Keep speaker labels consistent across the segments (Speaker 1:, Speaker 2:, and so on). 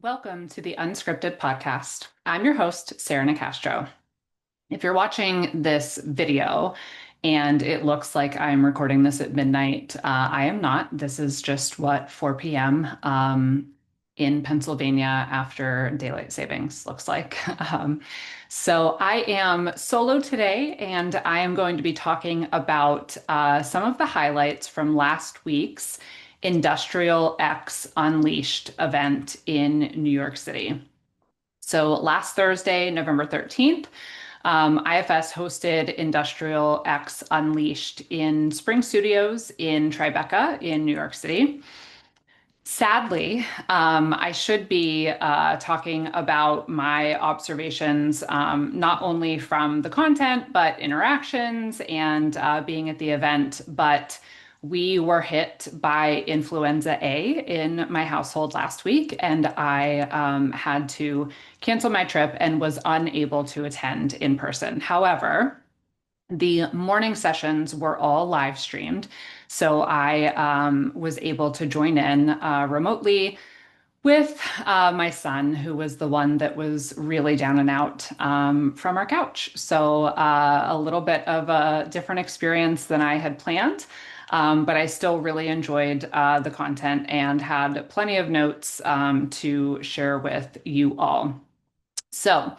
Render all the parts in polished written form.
Speaker 1: Welcome to the Unscripted podcast. I'm your host, Sarah Nicastro. If you're watching this video and it looks like I'm recording this at midnight, I am not. This is just 4 p.m. In Pennsylvania after daylight savings looks like. So I am solo today, and I am going to be talking about some of the highlights from last week's Industrial X Unleashed event in New York City. So last Thursday, November 13th, IFS hosted Industrial X Unleashed in Spring Studios in Tribeca in New York City. Sadly, I should be talking about my observations, not only from the content, but interactions and being at the event. But we were hit by influenza A in my household last week, and I had to cancel my trip and was unable to attend in person. However, the morning sessions were all live streamed. So I was able to join in remotely with my son, who was the one that was really down and out from our couch. So a little bit of a different experience than I had planned. But I still really enjoyed the content and had plenty of notes to share with you all. So,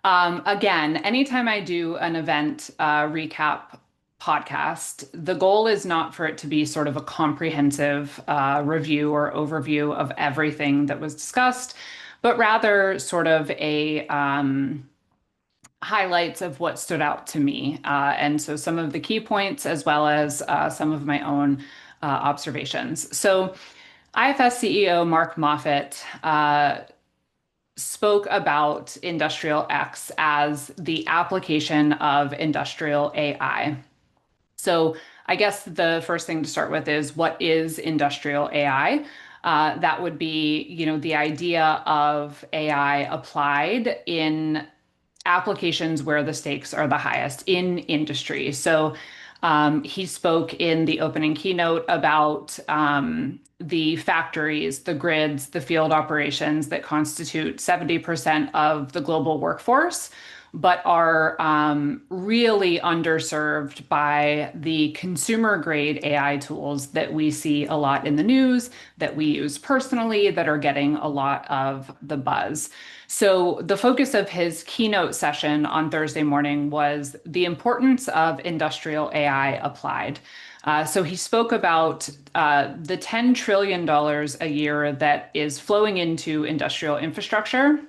Speaker 1: again, anytime I do an event recap podcast, the goal is not for it to be sort of a comprehensive review or overview of everything that was discussed, but rather sort of a highlights of what stood out to me. And so some of the key points, as well as some of my own observations. So, IFS CEO Mark Moffett spoke about Industrial X as the application of industrial AI. So I guess the first thing to start with is, what is industrial AI? That would be, the idea of AI applied in applications where the stakes are the highest in industry. So he spoke in the opening keynote about the factories, the grids, the field operations that constitute 70% of the global workforce, but are really underserved by the consumer grade AI tools that we see a lot in the news, that we use personally, that are getting a lot of the buzz. So the focus of his keynote session on Thursday morning was the importance of industrial AI applied. So he spoke about the $10 trillion a year that is flowing into industrial infrastructure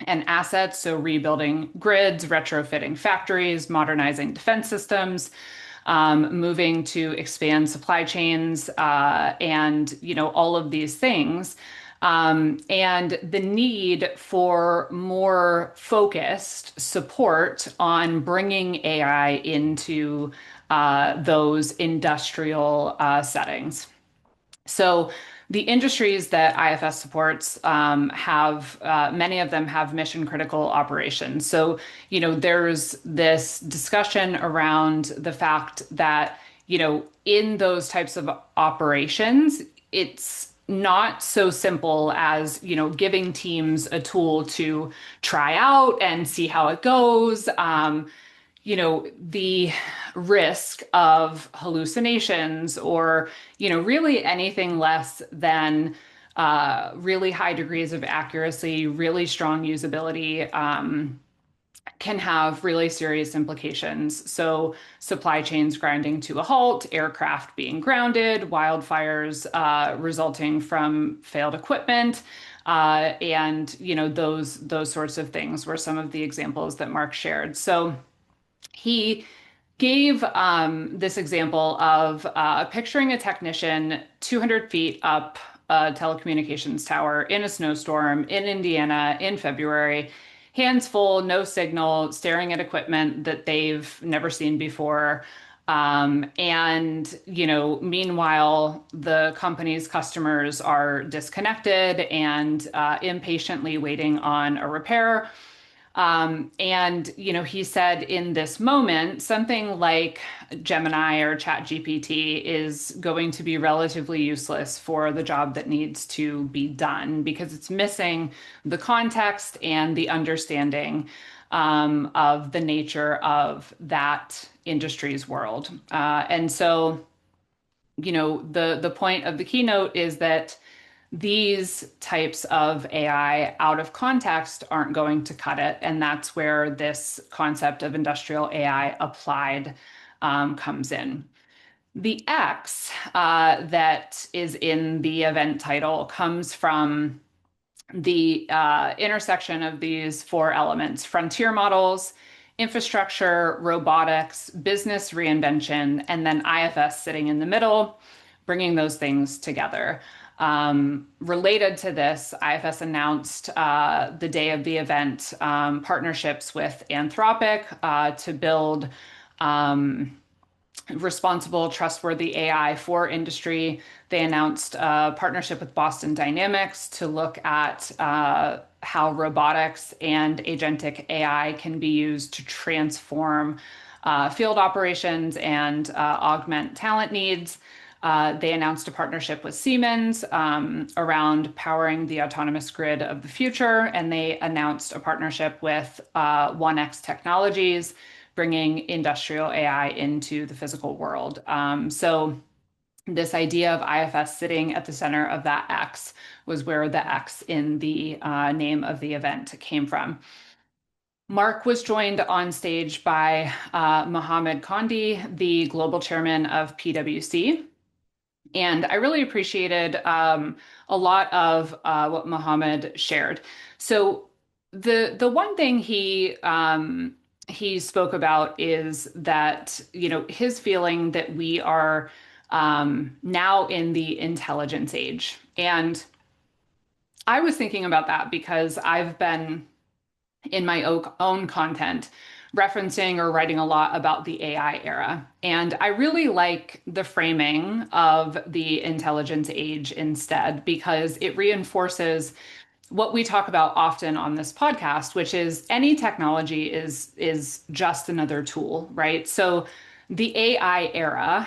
Speaker 1: and assets. So rebuilding grids, retrofitting factories, modernizing defense systems, moving to expand supply chains, and all of these things. And the need for more focused support on bringing AI into those industrial settings. So the industries that IFS supports have many of them have mission critical operations. So, there's this discussion around the fact that, in those types of operations, it's not so simple as, giving teams a tool to try out and see how it goes. The risk of hallucinations or, really anything less than really high degrees of accuracy, really strong usability, can have really serious implications. So, supply chains grinding to a halt, aircraft being grounded, wildfires resulting from failed equipment, and those sorts of things were some of the examples that Mark shared. So he gave this example of picturing a technician 200 feet up a telecommunications tower in a snowstorm in Indiana in February, hands full, no signal, staring at equipment that they've never seen before. Meanwhile, the company's customers are disconnected and impatiently waiting on a repair. And, he said in this moment, something like Gemini or ChatGPT is going to be relatively useless for the job that needs to be done because it's missing the context and the understanding of the nature of that industry's world. And so, the point of the keynote is that these types of AI out of context aren't going to cut it. And that's where this concept of industrial AI applied comes in. The X that is in the event title comes from the intersection of these four elements: frontier models, infrastructure, robotics, business reinvention, and then IFS sitting in the middle, bringing those things together. Related to this, IFS announced the day of the event partnerships with Anthropic to build responsible, trustworthy AI for industry. They announced a partnership with Boston Dynamics to look at how robotics and agentic AI can be used to transform field operations and augment talent needs. They announced a partnership with Siemens around powering the autonomous grid of the future, and they announced a partnership with 1X Technologies, bringing industrial AI into the physical world. So this idea of IFS sitting at the center of that X was where the X in the name of the event came from. Mark was joined on stage by Mohammed Kondi, the global chairman of PwC. And I really appreciated a lot of what Mohammed shared. So the one thing he spoke about is that his feeling that we are now in the intelligence age, and I was thinking about that because I've been in my own content referencing or writing a lot about the AI era. And I really like the framing of the intelligence age instead because it reinforces what we talk about often on this podcast, which is any technology is just another tool, right? So the AI era,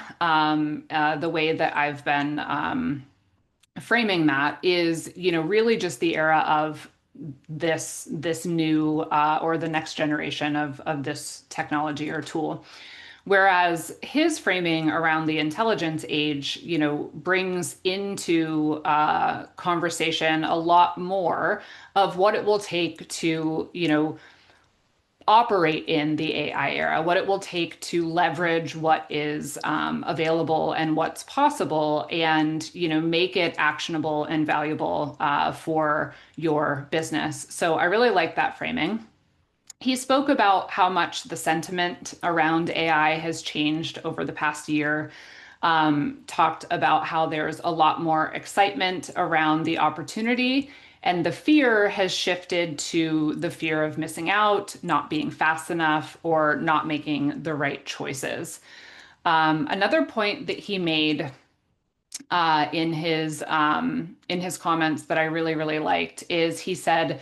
Speaker 1: the way that I've been framing that is, really just the era of this new or the next generation of this technology or tool. Whereas his framing around the intelligence age, brings into conversation a lot more of what it will take to, operate in the AI era, what it will take to leverage what is available and what's possible, and make it actionable and valuable for your business. So I really like that framing. He spoke about how much the sentiment around AI has changed over the past year. Talked about how there's a lot more excitement around the opportunity, and the fear has shifted to the fear of missing out, not being fast enough, or not making the right choices. Another point that he made in his comments that I really, really liked is he said,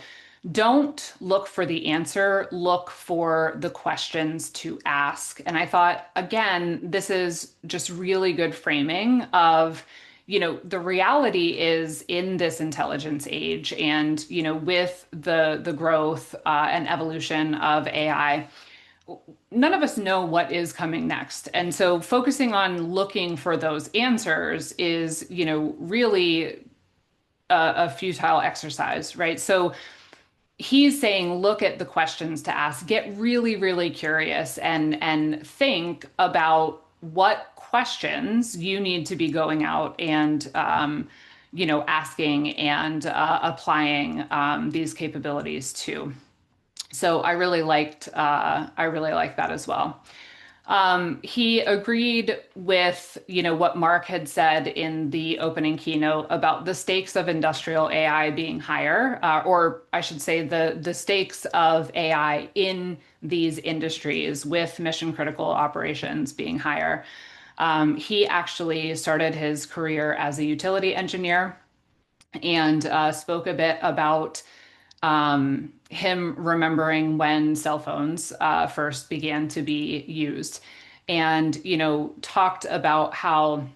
Speaker 1: don't look for the answer, look for the questions to ask. And I thought, again, this is just really good framing of, the reality is in this intelligence age and, with the growth and evolution of AI, none of us know what is coming next. And so focusing on looking for those answers is, really a futile exercise, right? So he's saying look at the questions to ask, get really, really curious and think about what questions you need to be going out and asking and applying these capabilities to. So I really liked that as well. He agreed with, what Mark had said in the opening keynote about the stakes of industrial AI being higher, or I should say the stakes of AI in these industries with mission critical operations being higher. He actually started his career as a utility engineer and spoke a bit about him remembering when cell phones first began to be used, and talked about how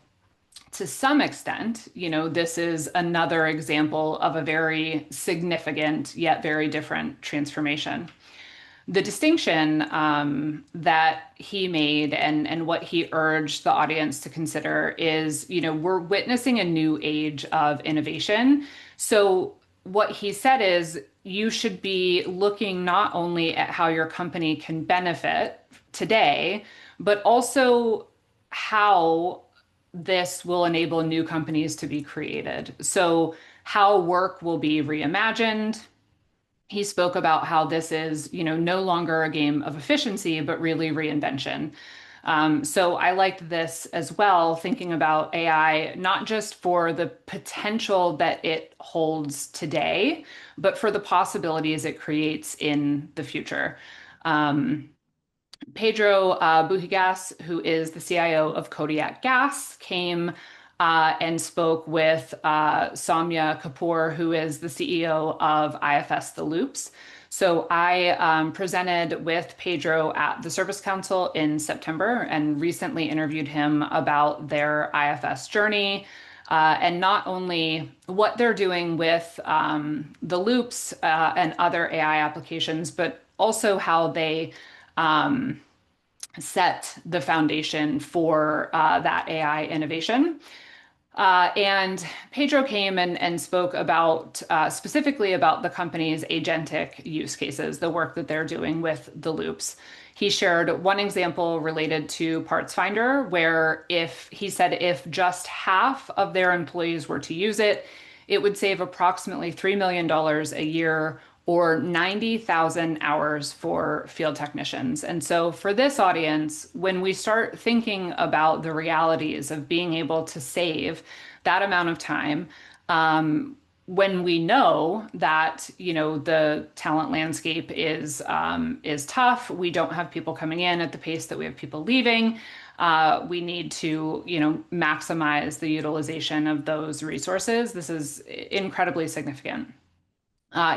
Speaker 1: to some extent, this is another example of a very significant yet very different transformation. The distinction that he made and what he urged the audience to consider is, we're witnessing a new age of innovation. So what he said is you should be looking not only at how your company can benefit today, but also how this will enable new companies to be created. So how work will be reimagined. He spoke about how this is, no longer a game of efficiency, but really reinvention. So I liked this as well, thinking about AI, not just for the potential that it holds today, but for the possibilities it creates in the future. Pedro Buhigas, who is the CIO of Kodiak Gas, came and spoke with Soumya Kapoor, who is the CEO of IFS The Loops. So I presented with Pedro at the Service Council in September and recently interviewed him about their IFS journey. And not only what they're doing with the loops and other AI applications, but also how they set the foundation for that AI innovation. And Pedro came and spoke about specifically about the company's agentic use cases, the work that they're doing with the loops. He shared one example related to Parts Finder, where if he said if just half of their employees were to use it, it would save approximately $3 million a year or 90,000 hours for field technicians. And so for this audience, when we start thinking about the realities of being able to save that amount of time, when we know that the talent landscape is tough, we don't have people coming in at the pace that we have people leaving. We need to maximize the utilization of those resources. This is incredibly significant.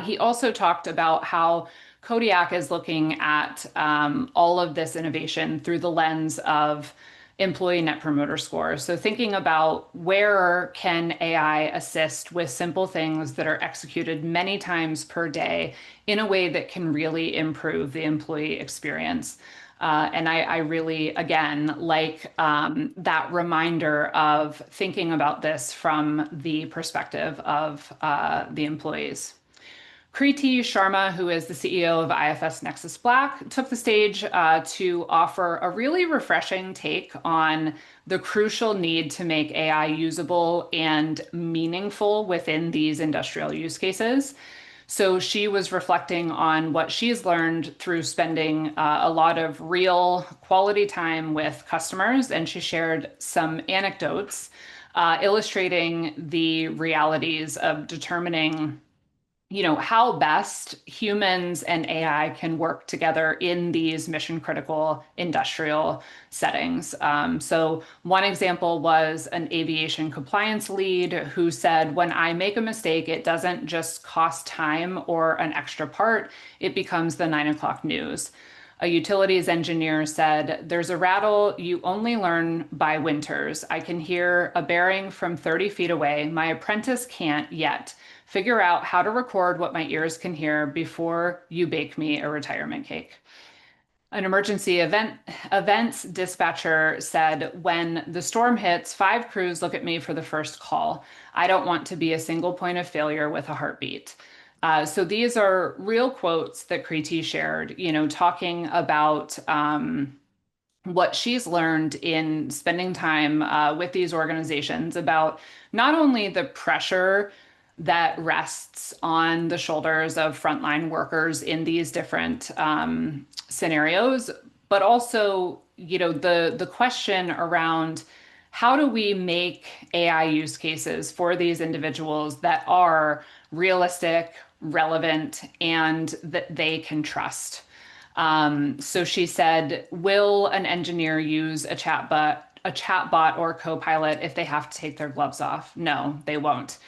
Speaker 1: He also talked about how Kodiak is looking at all of this innovation through the lens of employee net promoter score. So thinking about where can AI assist with simple things that are executed many times per day in a way that can really improve the employee experience. And I really, again, like that reminder of thinking about this from the perspective of the employees. Kriti Sharma, who is the CEO of IFS Nexus Black, took the stage to offer a really refreshing take on the crucial need to make AI usable and meaningful within these industrial use cases. So she was reflecting on what she's learned through spending a lot of real quality time with customers, and she shared some anecdotes illustrating the realities of determining how best humans and AI can work together in these mission critical industrial settings. So one example was an aviation compliance lead who said, when I make a mistake, it doesn't just cost time or an extra part, it becomes the 9 o'clock news. A utilities engineer said, there's a rattle you only learn by winters. I can hear a bearing from 30 feet away. My apprentice can't yet figure out how to record what my ears can hear before you bake me a retirement cake. An emergency events dispatcher said, when the storm hits, 5 crews look at me for the first call. I don't want to be a single point of failure with a heartbeat. So these are real quotes that Kriti shared, talking about what she's learned in spending time with these organizations about not only the pressure that rests on the shoulders of frontline workers in these different scenarios, but also, the question around how do we make AI use cases for these individuals that are realistic, relevant, and that they can trust. So she said, will an engineer use a chatbot or copilot if they have to take their gloves off? No, they won't.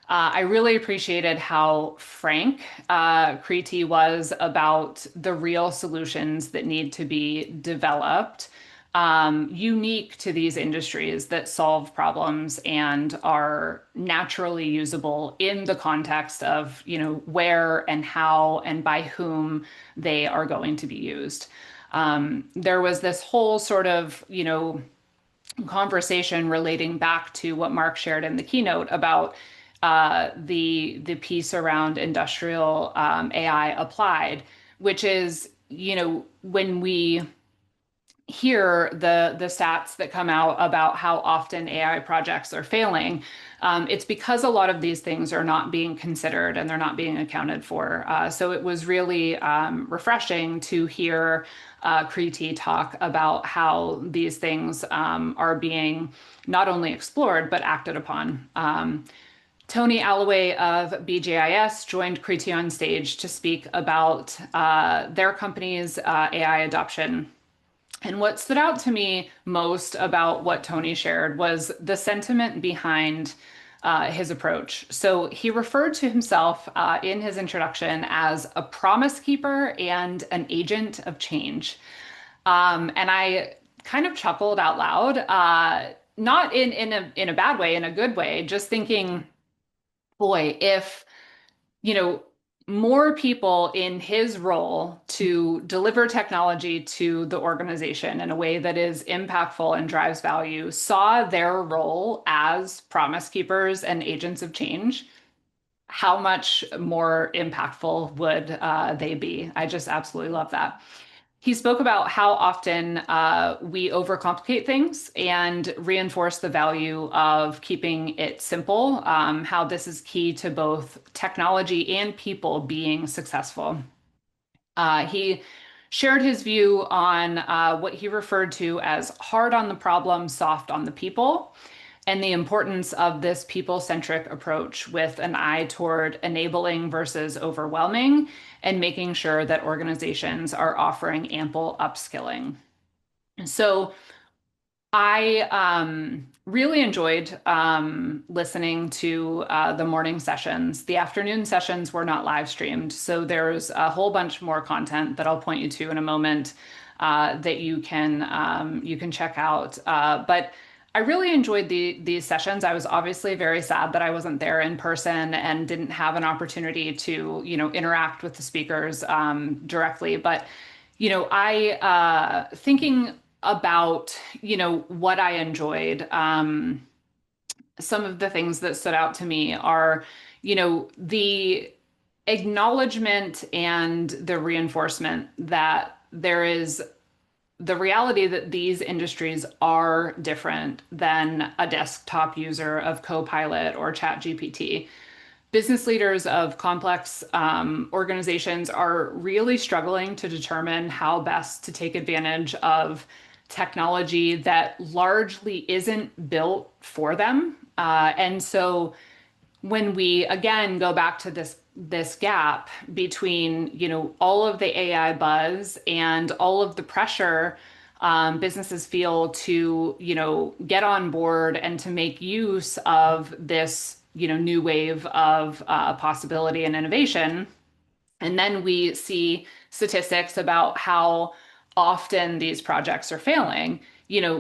Speaker 1: I really appreciated how frank Kriti was about the real solutions that need to be developed, unique to these industries that solve problems and are naturally usable in the context of, where and how and by whom they are going to be used. There was this whole sort of, conversation relating back to what Mark shared in the keynote about the piece around industrial AI applied, which is, when we hear the stats that come out about how often AI projects are failing, it's because a lot of these things are not being considered and they're not being accounted for. So it was really refreshing to hear Kriti talk about how these things are being not only explored but acted upon. Tony Alloway of BGIS joined Kriti on stage to speak about their company's AI adoption. And what stood out to me most about what Tony shared was the sentiment behind his approach. So he referred to himself in his introduction as a promise keeper and an agent of change. And I kind of chuckled out loud, not in a bad way, in a good way, just thinking, boy, if you know, more people in his role to deliver technology to the organization in a way that is impactful and drives value saw their role as promise keepers and agents of change, how much more impactful would they be? I just absolutely love that. He spoke about how often we overcomplicate things and reinforce the value of keeping it simple, how this is key to both technology and people being successful. He shared his view on what he referred to as hard on the problem, soft on the people, and the importance of this people-centric approach with an eye toward enabling versus overwhelming and making sure that organizations are offering ample upskilling. So I really enjoyed listening to the morning sessions. The afternoon sessions were not live streamed, so there's a whole bunch more content that I'll point you to in a moment that you can check out. But I really enjoyed these sessions. I was obviously very sad that I wasn't there in person and didn't have an opportunity to, interact with the speakers directly. But I thinking about, what I enjoyed. Some of the things that stood out to me are, the acknowledgement and the reinforcement that there is the reality that these industries are different than a desktop user of Copilot or ChatGPT. Business leaders of complex organizations are really struggling to determine how best to take advantage of technology that largely isn't built for them. And so when we again go back to this gap between all of the AI buzz and all of the pressure businesses feel to get on board and to make use of this new wave of possibility and innovation. And then we see statistics about how often these projects are failing.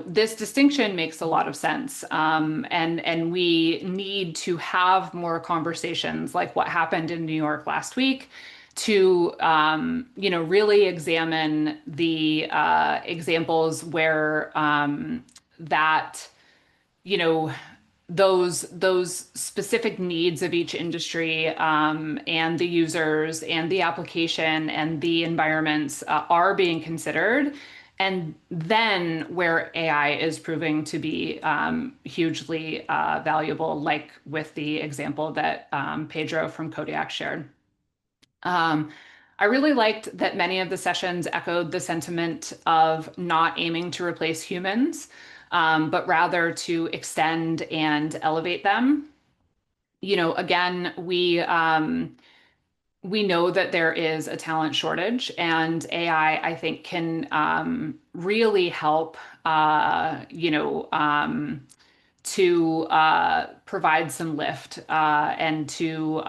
Speaker 1: This distinction makes a lot of sense. And we need to have more conversations like what happened in New York last week to, really examine the examples where that, you know, those specific needs of each industry and the users and the application and the environments are being considered. And then where AI is proving to be hugely valuable, like with the example that Pedro from Kodiak shared. Um, I really liked that many of the sessions echoed the sentiment of not aiming to replace humans, but rather to extend and elevate them. Again, we know that there is a talent shortage, and I think, can really help, to provide some lift and to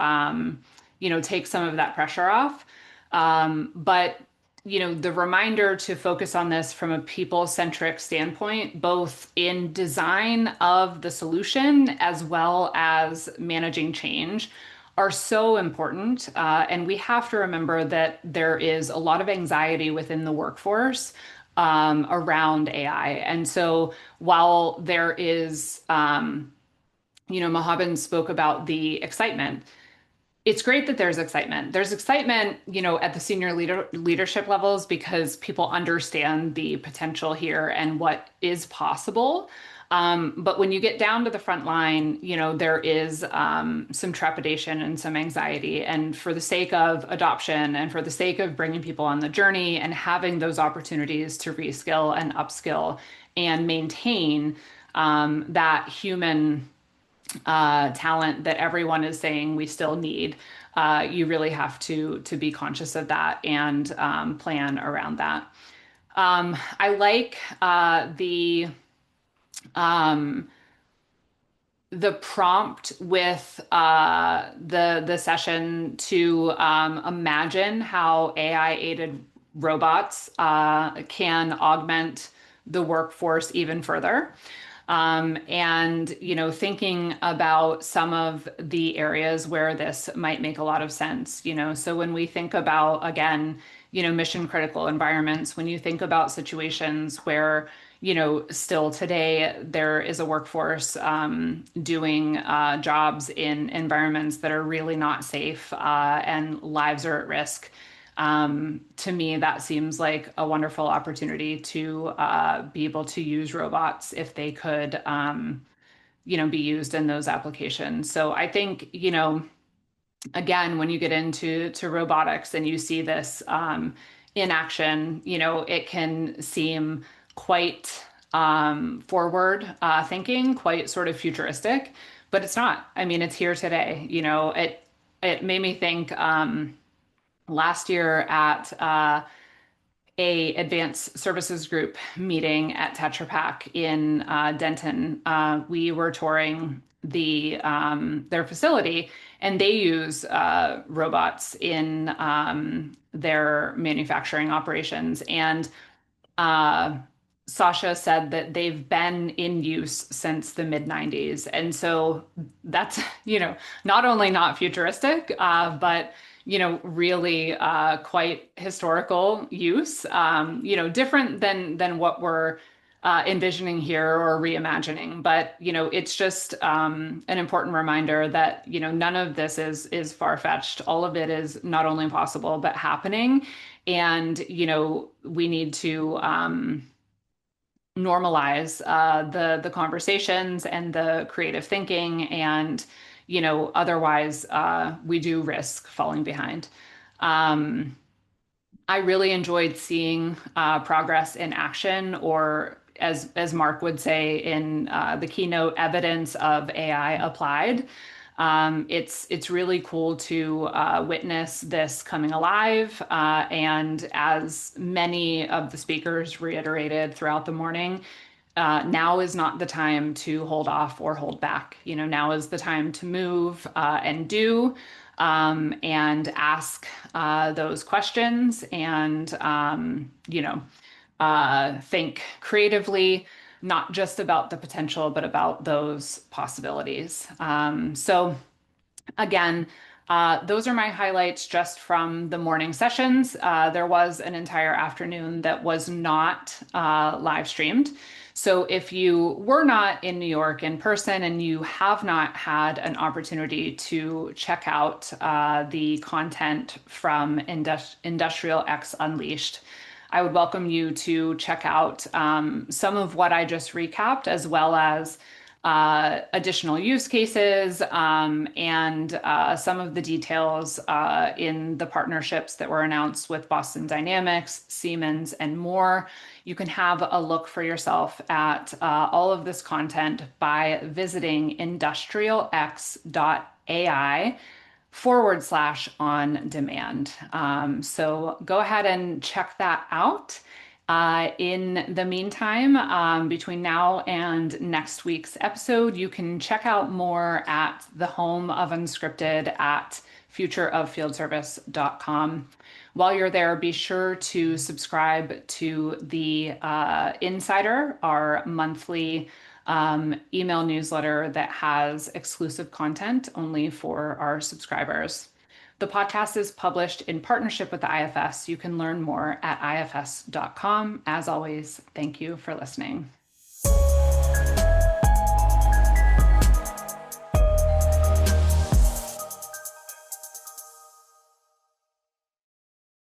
Speaker 1: take some of that pressure off. But the reminder to focus on this from a people-centric standpoint, both in design of the solution as well as managing change, are so important. And we have to remember that there is a lot of anxiety within the workforce around AI. And so while there is, Mohabben spoke about the excitement. It's great that there's excitement. There's excitement, at the senior leadership levels because people understand the potential here and what is possible. But when you get down to the front line, there is some trepidation and some anxiety. And for the sake of adoption and for the sake of bringing people on the journey and having those opportunities to reskill and upskill and maintain that human talent that everyone is saying we still need, you really have to be conscious of that and plan around that. I like um, the prompt with the session to imagine how AI aided robots can augment the workforce even further. And thinking about some of the areas where this might make a lot of sense. So when we think about, again, mission critical environments, when you think about situations where still today there is a workforce doing jobs in environments that are really not safe and lives are at risk. To me, that seems like a wonderful opportunity to be able to use robots if they could, be used in those applications. So I think, again, when you get into robotics and you see this in action, it can seem quite forward thinking, quite sort of futuristic, but it's not. I mean, it's here today. It made me think. Last year at a advanced services group meeting at Tetra Pak in Denton, we were touring their facility, and they use robots in their manufacturing operations. And uh, Sasha said that they've been in use since the mid 90s. And so that's, not only not futuristic, but, really quite historical use, different than what we're envisioning here or reimagining. But, it's just an important reminder that, none of this is far-fetched. All of it is not only possible, but happening. And, we need to normalize the conversations and the creative thinking, and otherwise we do risk falling behind. Um, I really enjoyed seeing progress in action, or as Mark would say in the keynote, evidence of AI applied. It's really cool to witness this coming alive. And as many of the speakers reiterated throughout the morning, now is not the time to hold off or hold back. Now is the time to move and do and ask those questions and, think creatively, not just about the potential, but about those possibilities. So again, those are my highlights just from the morning sessions. There was an entire afternoon that was not live streamed. So if you were not in New York in person and you have not had an opportunity to check out the content from Industrial X Unleashed, I would welcome you to check out some of what I just recapped, as well as additional use cases and some of the details in the partnerships that were announced with Boston Dynamics, Siemens, and more. You can have a look for yourself at all of this content by visiting industrialx.ai/on demand. So go ahead and check that out. In the meantime, between now and next week's episode, you can check out more at the home of Unscripted at futureoffieldservice.com. While you're there, be sure to subscribe to the Insider, our monthly email newsletter that has exclusive content only for our subscribers. The podcast is published in partnership with the IFS. You can learn more at ifs.com. As always, thank you for listening.